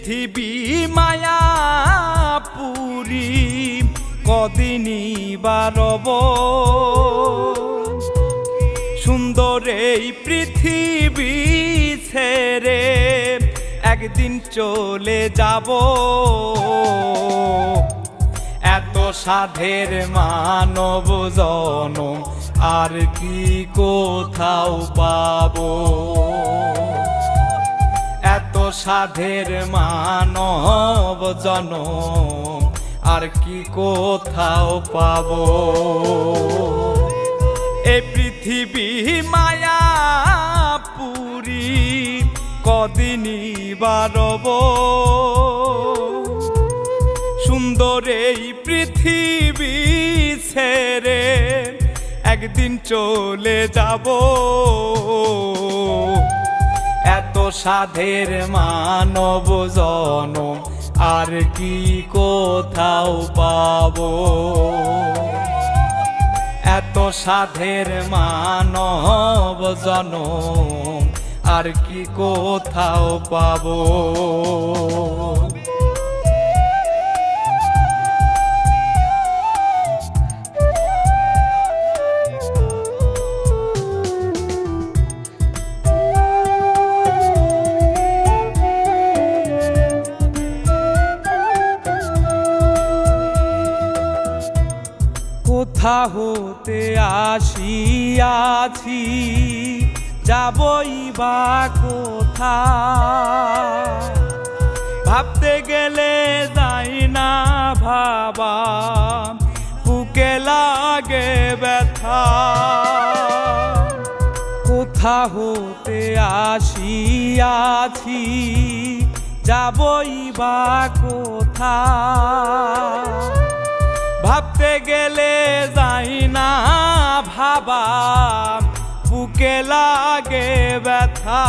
পৃথিবী মায়াপুরী কদিনই বারব সুন্দর এই পৃথিবী ছেড়ে একদিন চলে যাব এত সাধের মানব জনম আর কি কোথাও পাবো এত সাধের মানব জনম আর কি কোথাও পাবো এই পৃথিবী মায়াপুরী কদিনই বারব সুন্দর এই পৃথিবী ছেড়ে একদিন চলে যাব এত সাধের মানব জনম আর কি কোথাও পাবো এত সাধের মানব জনম আর কি কোথাও পাবো কোথা হতে আসিয়াছি যাবই বা কোথা ভাবতে গেলে যাই না ভাবা বুকে লাগে ব্যথা কোথা হতে আসিয়াছি যাবই বা কোথা ভাবতে গেলে যাই না ভাবা বুকে লাগে ব্যথা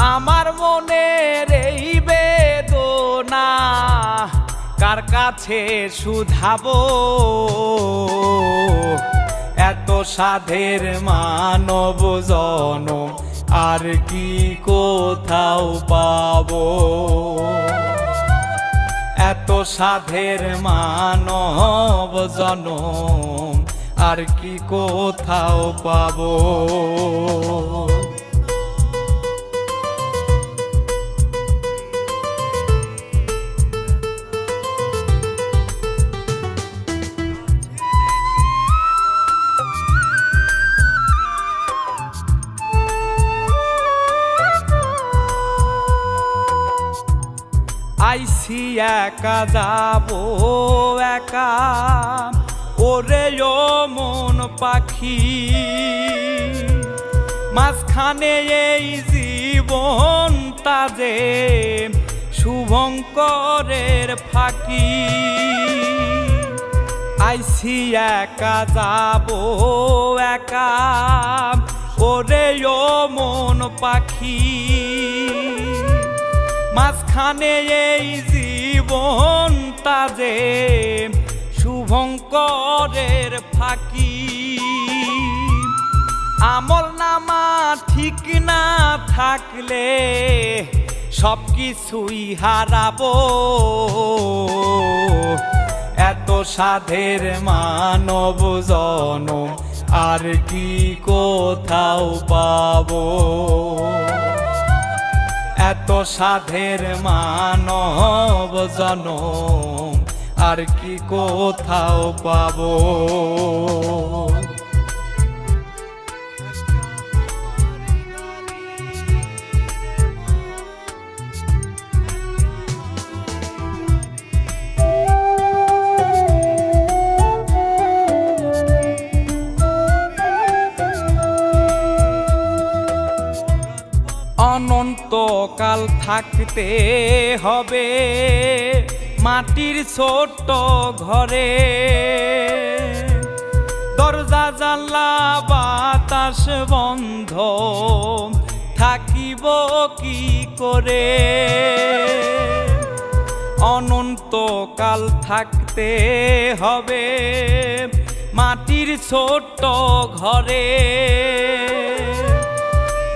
আমার মনের এই বেদনা কার কাছে শুধাবো এত সাধের মানব জনম আর কি কোথাও পাবো এত সাধের মানব জনম আর কি কোথাও পাবো আইছি একা যাবো একা ওরে ও মন পাখি মাঝখানে এই জীবনটা যে শুভঙ্করের ফাঁকি আইছি একা যাবো একা ওরে ও মন পাখি মাঝখানে এই জীবনটা যে শুভঙ্করের ফাঁকি আমল নামা ঠিক না থাকলে সব কিছুই হারাবো এত সাধের মানব জনম আর কি কোথাও পাবো এত সাধের মানব জনম আর কি কোথাও পাবো অনন্তকাল থাকতে হবে মাটির ছোট্ট ঘরে দরজা জানলা বাতাস বন্ধ থাকিব কি করে অনন্তকাল থাকতে হবে মাটির ছোট্ট ঘরে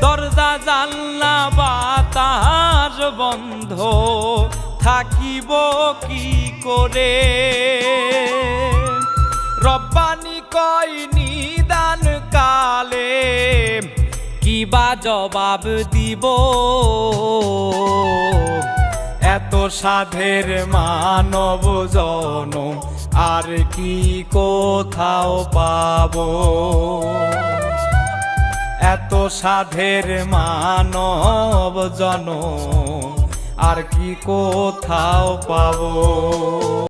দরজা জানলা বাতাস বন্ধ থাকিব কি করে। রব্বানি কয় নিদান কালে কিবা জবাব দিব। এত সাধের মানব জনম আর কি কোথাও পাবো। এত সাধের মানব জনম আর কি কোথাও পাবো।